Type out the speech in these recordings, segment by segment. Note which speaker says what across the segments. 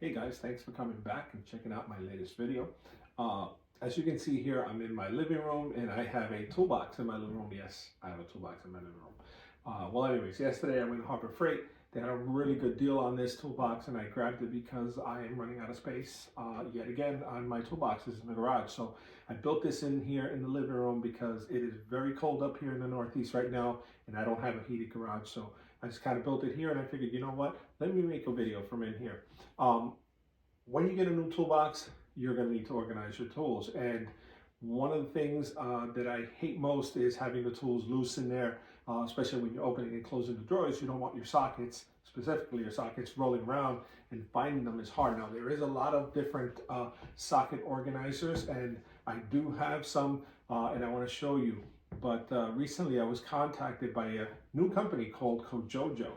Speaker 1: Hey guys, thanks for coming back and checking out my latest video. As you can see here, I'm in my living room and I have a toolbox in my living room. Yes, I have a toolbox in my living room. Well, anyways, yesterday I went to Harbor Freight. They had a really good deal on this toolbox and I grabbed it because I am running out of space yet again on my toolboxes in the garage. So I built this in here in the living room because it is very cold up here in the Northeast right now and I don't have a heated garage. So I just kind of built it here and I figured, you know what, let me make a video from in here. When you get a new toolbox, you're going to need to organize your tools. And one of the things that I hate most is having the tools loose in there, especially when you're opening and closing the drawers. You don't want your sockets, specifically your sockets, rolling around, and finding them is hard. Now, there is a lot of different socket organizers, and I do have some, and I want to show you. But recently I was contacted by a new company called Konjojo.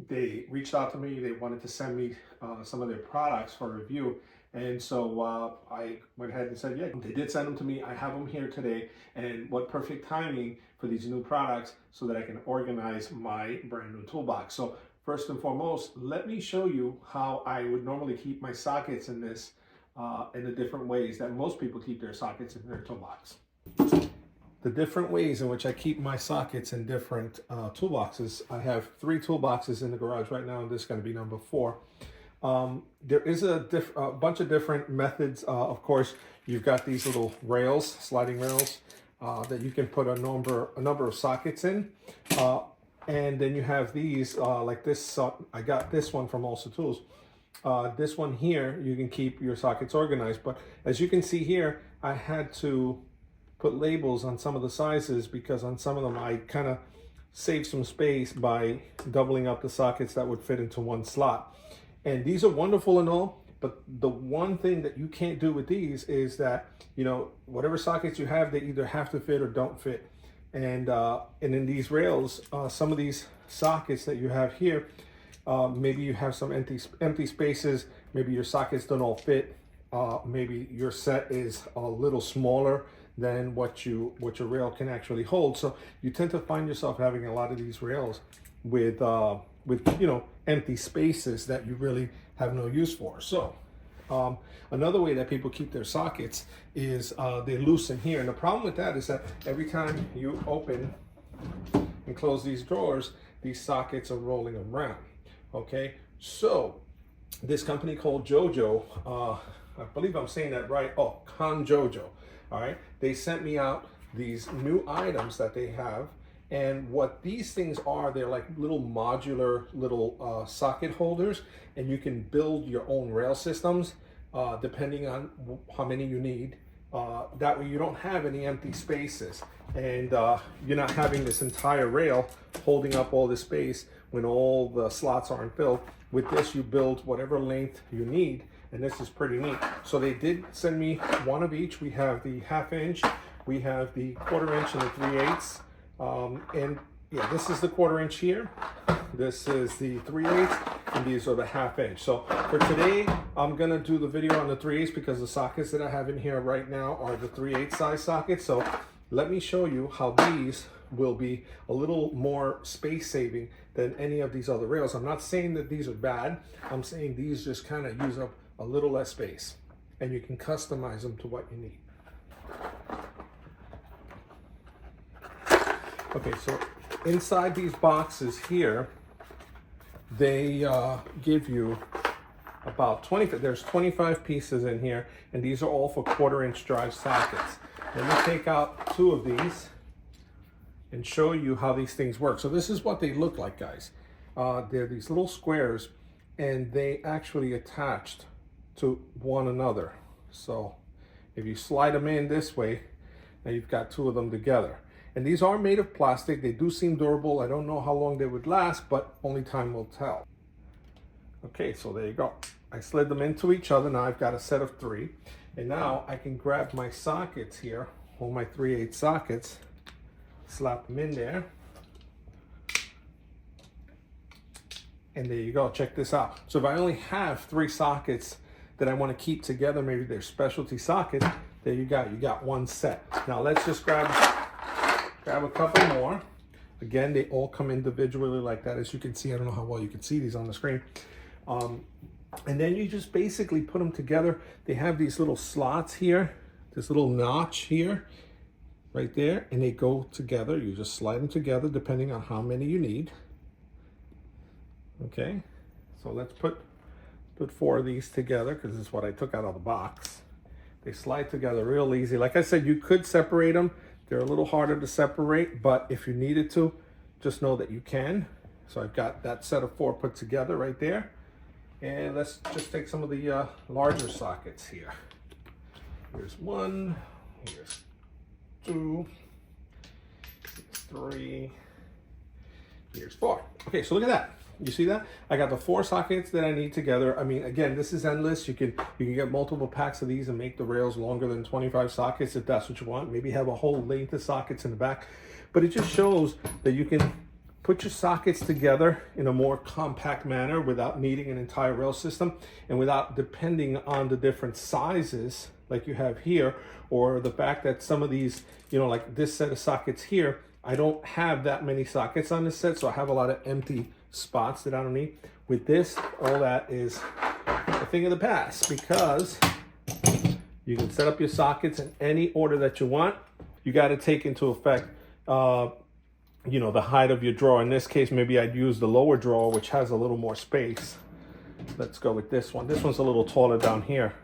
Speaker 1: They reached out to me. They wanted to send me some of their products for review. And so I went ahead and said, yeah, they did send them to me. I have them here today. And what perfect timing for these new products so that I can organize my brand new toolbox. So first and foremost, let me show you how I would normally keep my sockets in this in the different ways that most people keep their sockets in their toolbox. The different ways in which I keep my sockets in different toolboxes. I have 3 toolboxes in the garage right now, and this is going to be number 4. There is a bunch of different methods. Of course, you've got these little rails, sliding rails, that you can put a number of sockets in. And then you have these, like this, I got this one from Also Tools. This one here, you can keep your sockets organized. But as you can see here, I had to put labels on some of the sizes because on some of them I kind of saved some space by doubling up the sockets that would fit into one slot. And these are wonderful and all, but the one thing that you can't do with these is that, you know, whatever sockets you have, they either have to fit or don't fit. And in these rails, some of these sockets that you have here, maybe you have some empty spaces, maybe your sockets don't all fit, maybe your set is a little smaller than what your rail can actually hold. So you tend to find yourself having a lot of these rails with you know, empty spaces that you really have no use for. So another way that people keep their sockets is they loosen here. And the problem with that is that every time you open and close these drawers, these sockets are rolling around. Okay, so this company called Jojo, I believe I'm saying that right. Oh, Konjojo. All right, they sent me out these new items that they have, and what these things are, they're like little modular little socket holders, and you can build your own rail systems depending on how many you need. That way you don't have any empty spaces, and you're not having this entire rail holding up all the space when all the slots aren't filled. With this, you build whatever length you need, and this is pretty neat. So they did send me one of each. We have the 1/2 inch, we have the 1/4 inch, and the 3/8. And yeah, this is the 1/4 inch here. This is the 3/8, and these are the 1/2 inch. So for today, I'm gonna do the video on the 3/8 because the sockets that I have in here right now are the 3/8 size sockets. So let me show you how these will be a little more space saving than any of these other rails. I'm not saying that these are bad. I'm saying these just kind of use up a little less space, and you can customize them to what you need. Okay, so inside these boxes here, they give you about 20, there's 25 pieces in here, and these are all for 1/4 inch drive sockets. Let me take out 2 of these and show you how these things work. So this is what they look like, guys. They're these little squares, and they actually attached to one another. So if you slide them in this way, now you've got 2 of them together. And these are made of plastic. They do seem durable. I don't know how long they would last, but only time will tell. Okay, so there you go. I slid them into each other. Now I've got a set of 3. And now I can grab my sockets here, all my 3/8 sockets, slap them in there. And there you go, check this out. So if I only have 3 sockets that I want to keep together, maybe they're specialty sockets, there you got 1 set. Now let's just grab a couple more. Again, they all come individually like that. As you can see, I don't know how well you can see these on the screen. And then you just basically put them together. They have these little slots here, this little notch here, right there, and they go together. You just slide them together depending on how many you need. Okay, so let's put 4 of these together because this is what I took out of the box. They slide together real easy. Like I said, you could separate them. They're a little harder to separate, but if you needed to, just know that you can. So I've got that set of 4 put together right there. And let's just take some of the larger sockets here. Here's 1, here's 2, here's 3, here's 4. Okay, so look at that. You see that? I got the 4 sockets that I need together. I mean, again, this is endless. You can get multiple packs of these and make the rails longer than 25 sockets if that's what you want. Maybe have a whole length of sockets in the back. But it just shows that you can put your sockets together in a more compact manner without needing an entire rail system and without depending on the different sizes like you have here, or the fact that some of these, you know, like this set of sockets here, I don't have that many sockets on this set, so I have a lot of empty spots that I don't need. With this, all that is a thing of the past because you can set up your sockets in any order that you want. You got to take into effect you know, the height of your drawer. In this case, maybe I'd use the lower drawer, which has a little more space. Let's go with this one. This one's a little taller down here.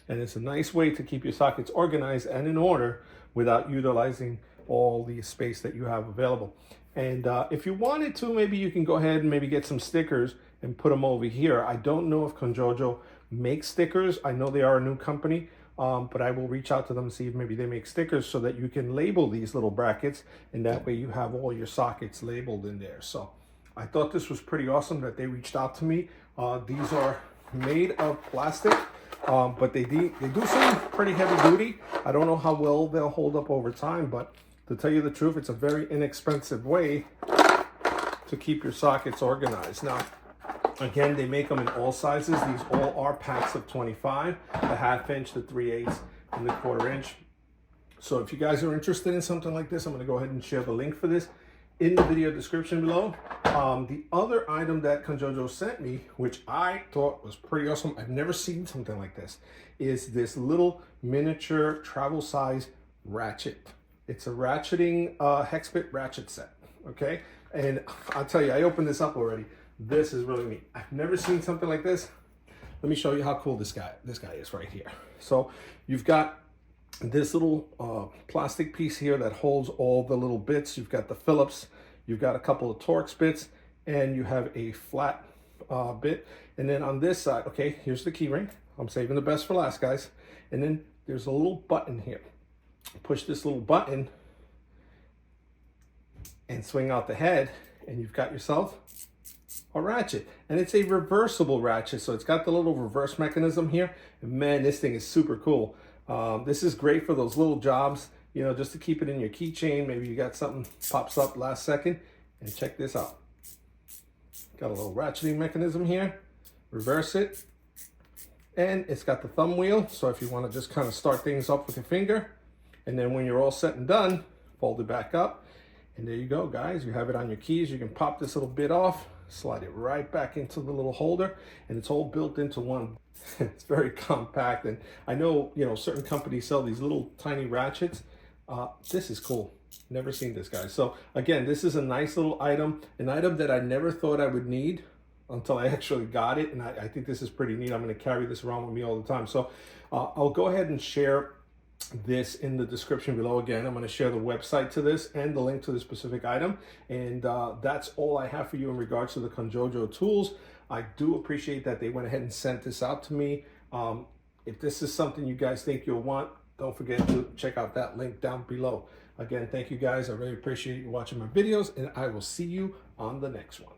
Speaker 1: And it's a nice way to keep your sockets organized and in order without utilizing all the space that you have available. And if you wanted to, maybe you can go ahead and maybe get some stickers and put them over here. I don't know if Konjojo makes stickers. I know they are a new company. But I will reach out to them and see if maybe they make stickers so that you can label these little brackets, and that way you have all your sockets labeled in there. So I thought this was pretty awesome that they reached out to me. These are made of plastic, but they do seem pretty heavy duty. I don't know how well they'll hold up over time, but to tell you the truth, it's a very inexpensive way to keep your sockets organized. Now, again, they make them in all sizes. These all are packs of 25, the 1/2 inch, the 3/8, and the 1/4 inch. So if you guys are interested in something like this, I'm going to go ahead and share the link for this in the video description below. The other item that Konjojo sent me, which I thought was pretty awesome, I've never seen something like this, is this little miniature travel size ratchet. It's a ratcheting Hex Bit ratchet set, okay? And I'll tell you, I opened this up already. This is really neat. I've never seen something like this. Let me show you how cool this guy is right here. So you've got this little plastic piece here that holds all the little bits. You've got the Phillips, you've got a couple of Torx bits, and you have a flat bit. And then on this side, okay, here's the key ring. I'm saving the best for last, guys. And then there's a little button here. Push this little button and swing out the head, and you've got yourself a ratchet. And it's a reversible ratchet, so it's got the little reverse mechanism here. And man, this thing is super cool. This is great for those little jobs, you know, just to keep it in your keychain. Maybe you got something pops up last second. And check this out. Got a little ratcheting mechanism here. Reverse it. And it's got the thumb wheel, so if you want to just kind of start things up with your finger, and then when you're all set and done, fold it back up. And there you go, guys. You have it on your keys. You can pop this little bit off, slide it right back into the little holder, and it's all built into one. It's very compact. And I know, you know, certain companies sell these little tiny ratchets. This is cool. Never seen this, guys. So again, this is a nice little item, an item that I never thought I would need until I actually got it. And I think this is pretty neat. I'm going to carry this around with me all the time. So I'll go ahead and share this in the description below. Again, I'm going to share the website to this and the link to the specific item. And that's all I have for you in regards to the Konjojo tools. I do appreciate that they went ahead and sent this out to me. If this is something you guys think you'll want, don't forget to check out that link down below. Again, thank you guys. I really appreciate you watching my videos, and I will see you on the next one.